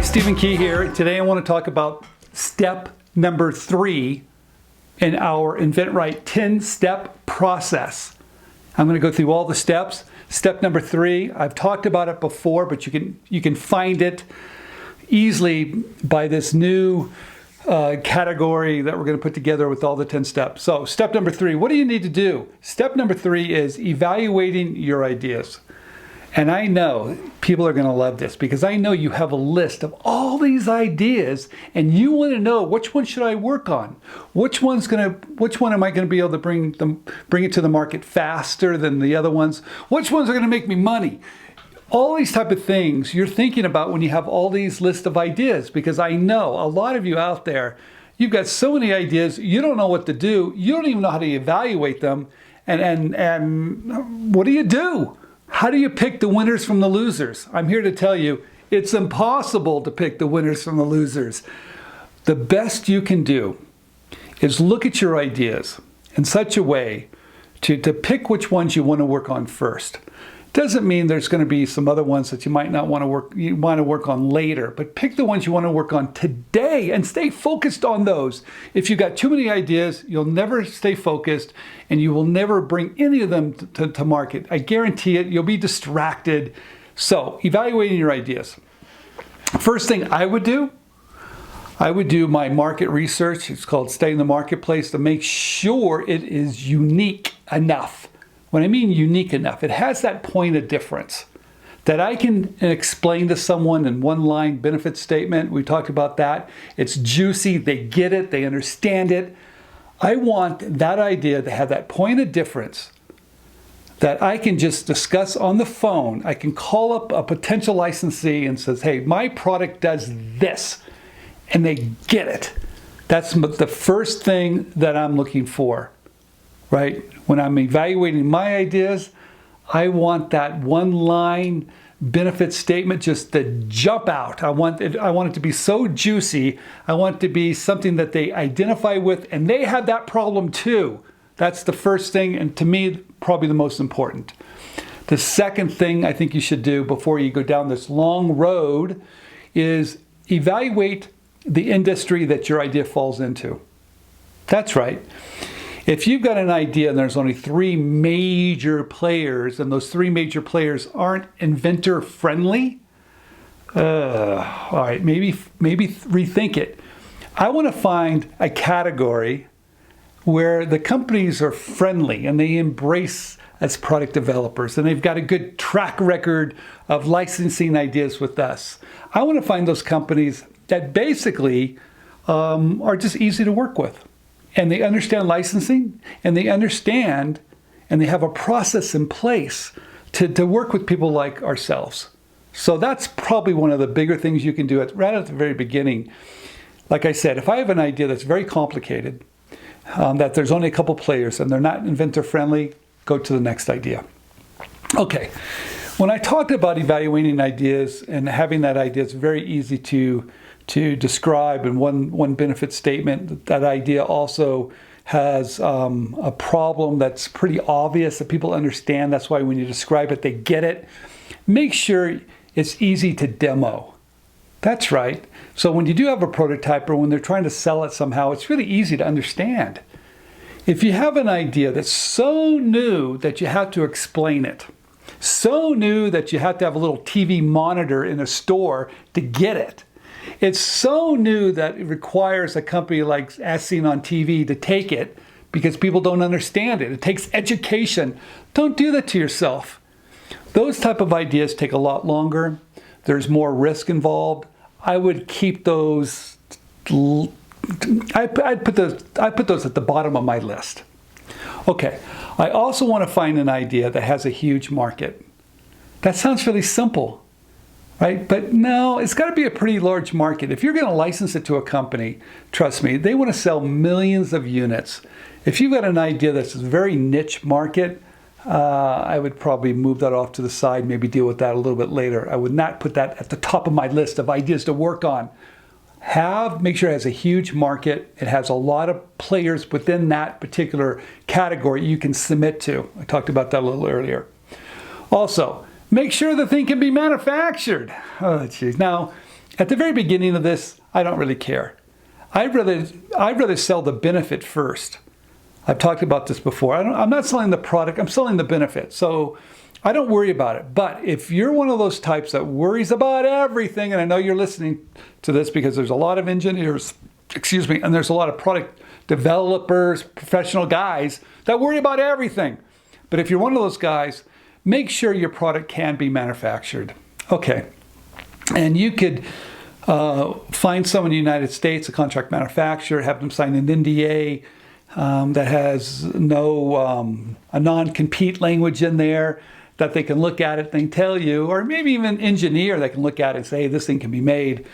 Stephen Key here. Today I want to talk about step number 3 in our Invent Right 10-step process. I'm going to go through all the steps. Step number 3, I've talked about it before, but you can find it easily by this new category that we're going to put together with all the 10 steps. So step number 3, what do you need to do? Step number 3 is evaluating your ideas. And I know people are going to love this because I know you have a list of all these ideas and you want to know which one should I work on? Which one am I going to be able to bring it to the market faster than the other ones? Which ones are going to make me money? All these type of things you're thinking about when you have all these lists of ideas, because I know a lot of you out there, you've got so many ideas, you don't know what to do. You don't even know how to evaluate them. And what do you do? How do you pick the winners from the losers? I'm here to tell you, it's impossible to pick the winners from the losers. The best you can do is look at your ideas in such a way to pick which ones you want to work on first. Doesn't mean there's going to be some other ones that you might not want to work on later, but pick the ones you want to work on today and stay focused on those. If you've got too many ideas, you'll never stay focused and you will never bring any of them to market. I guarantee it, you'll be distracted. So, evaluating your ideas. First thing I would do my market research. It's called studying the marketplace to make sure it is unique enough. When I mean unique enough, it has that point of difference that I can explain to someone in one line benefit statement. We talked about that. It's juicy, they get it, they understand it. I want that idea to have that point of difference that I can just discuss on the phone. I can call up a potential licensee and says, hey, my product does this, and they get it. That's the first thing that I'm looking for. Right? When I'm evaluating my ideas, I want that one-line benefit statement just to jump out. I want it to be so juicy. I want it to be something that they identify with, and they have that problem too. That's the first thing, and to me, probably the most important. The second thing I think you should do before you go down this long road is evaluate the industry that your idea falls into. That's right. If you've got an idea and there's only 3 major players and those 3 major players aren't inventor friendly, all right, maybe rethink it. I want to find a category where the companies are friendly and they embrace as product developers and they've got a good track record of licensing ideas with us. I want to find those companies that basically are just easy to work with. And they understand licensing, and they understand, and they have a process in place to work with people like ourselves. So that's probably one of the bigger things you can do right at the very beginning. Like I said, if I have an idea that's very complicated, that there's only a couple players and they're not inventor friendly, go to the next idea. Okay, when I talked about evaluating ideas and having that idea, it's very easy to describe in one benefit statement. That idea also has a problem that's pretty obvious that people understand. That's why when you describe it, they get it. Make sure it's easy to demo. That's right. So when you do have a prototype or when they're trying to sell it somehow, it's really easy to understand. If you have an idea that's so new that you have to explain it, so new that you have to have a little TV monitor in a store to get it, it's so new that it requires a company like as seen on TV to take it because people don't understand it. It takes education. Don't do that to yourself. Those type of ideas take a lot longer. There's more risk involved. I would keep those. I'd put those at the bottom of my list. Okay. I also want to find an idea that has a huge market. That sounds really simple. Right? But no, it's got to be a pretty large market. If you're going to license it to a company, trust me, they want to sell millions of units. If you've got an idea that's a very niche market, I would probably move that off to the side, maybe deal with that a little bit later. I would not put that at the top of my list of ideas to work on. Make sure it has a huge market. It has a lot of players within that particular category you can submit to. I talked about that a little earlier. Also, make sure the thing can be manufactured. Oh, geez. Now, At the very beginning of this, I don't really care. I'd rather sell the benefit first. I've talked about this before. I'm not selling the product, I'm selling the benefit. So I don't worry about it. But if you're one of those types that worries about everything, and I know you're listening to this because there's a lot of engineers, and there's a lot of product developers, professional guys that worry about everything. But if you're one of those guys, make sure your product can be manufactured. Okay. And you could find someone in the United States, a contract manufacturer, have them sign an NDA that has no a non-compete language in there, that they can look at it and tell you, or maybe even an engineer that can look at it and say, hey, this thing can be made.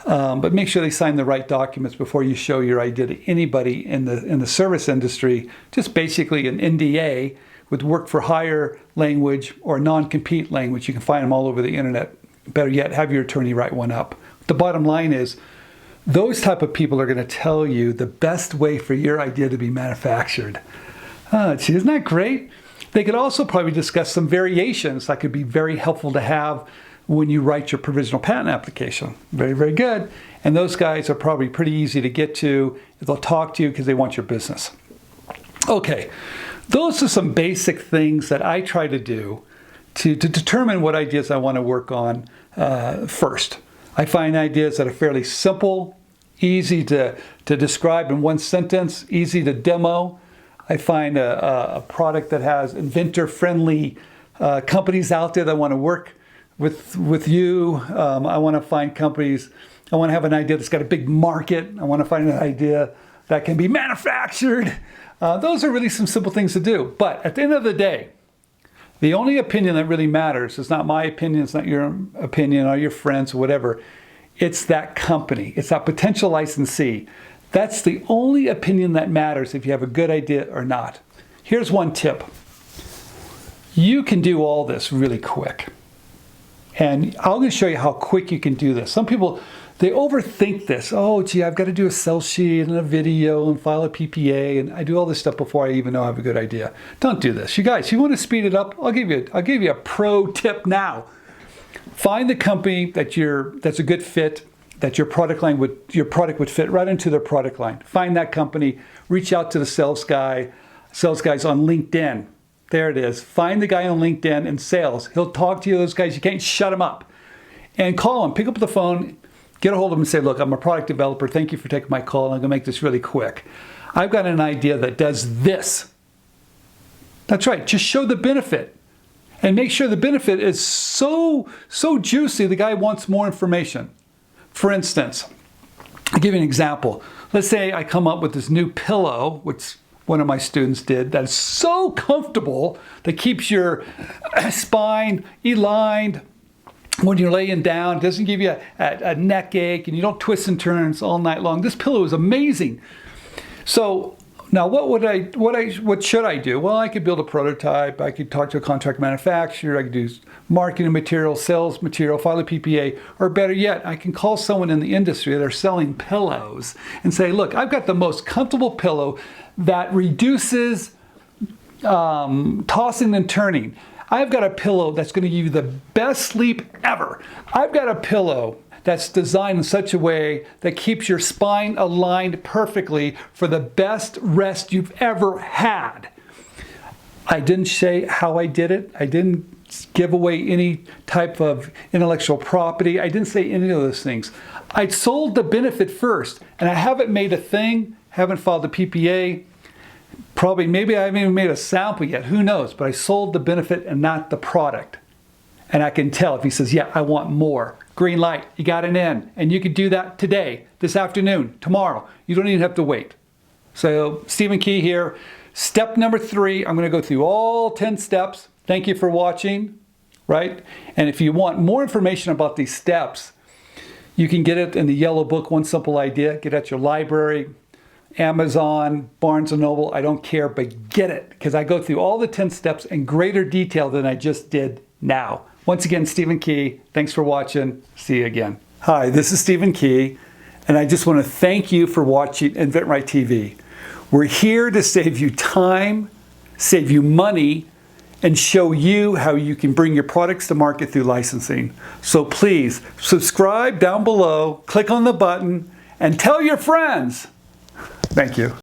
But make sure they sign the right documents before you show your idea to anybody in the service industry. Just basically an NDA with work for hire language or non-compete language. You can find them all over the internet. Better yet, have your attorney write one up. The bottom line is, those type of people are going to tell you the best way for your idea to be manufactured. Gee, isn't that great? They could also probably discuss some variations that could be very helpful to have when you write your provisional patent application. Very, very good. And those guys are probably pretty easy to get to. They'll talk to you because they want your business. Okay, those are some basic things that I try to do to determine what ideas I want to work on first. I find ideas that are fairly simple, easy to describe in one sentence, easy to demo. I find a product that has inventor-friendly companies out there that want to work with you. I want to find companies, I want to have an idea that's got a big market. I want to find an idea that can be manufactured. Those are really some simple things to do. But at the end of the day, the only opinion that really matters is not my opinion, it's not your opinion or your friends or whatever. It's that company. It's that potential licensee. That's the only opinion that matters if you have a good idea or not. Here's one tip. You can do all this really quick. And I'm going to show you how quick you can do this. Some people, they overthink this. Oh, gee, I've got to do a sell sheet and a video and file a PPA, and I do all this stuff before I even know I have a good idea. Don't do this. You guys, you want to speed it up? I'll give you a pro tip now. Find the company that's a good fit, that your product would fit right into their product line. Find that company. Reach out to the sales guys on LinkedIn. There it is. Find the guy on LinkedIn in sales. He'll talk to you. Those guys, you can't shut him up. And call him. Pick up the phone. Get a hold of him and say, look, I'm a product developer. Thank you for taking my call. I'm going to make this really quick. I've got an idea that does this. That's right. Just show the benefit. And make sure the benefit is so juicy, the guy wants more information. For instance, I'll give you an example. Let's say I come up with this new pillow, which one of my students did, that is so comfortable, that keeps your spine aligned when you're laying down. It doesn't give you a neck ache, and you don't twist and turns all night long. This pillow is amazing. So now what should I do? Well, I could build a prototype. I could talk to a contract manufacturer. I could do marketing material, sales material, file a PPA, or better yet, I can call someone in the industry that are selling pillows and say, look, I've got the most comfortable pillow that reduces tossing and turning. I've got a pillow that's going to give you the best sleep ever. I've got a pillow that's designed in such a way that keeps your spine aligned perfectly for the best rest you've ever had. I didn't say how I did it. I didn't give away any type of intellectual property. I didn't say any of those things. I sold the benefit first, and I haven't made a thing, haven't filed a PPA. Maybe I haven't even made a sample yet. Who knows? But I sold the benefit and not the product. And I can tell if he says, yeah, I want more. Green light, you got an in. And you could do that today, this afternoon, tomorrow. You don't even have to wait. So Stephen Key here. Step number 3, I'm going to go through all 10 steps. Thank you for watching, right? And if you want more information about these steps, you can get it in the yellow book, One Simple Idea. Get it at your library, Amazon, Barnes & Noble. I don't care, but get it, because I go through all the 10 steps in greater detail than I just did now. Once again, Stephen Key. Thanks for watching. See you again. Hi, this is Stephen Key, and I just want to thank you for watching InventRight TV. We're here to save you time, save you money, and show you how you can bring your products to market through licensing. So please subscribe down below, click on the button, and tell your friends. Thank you.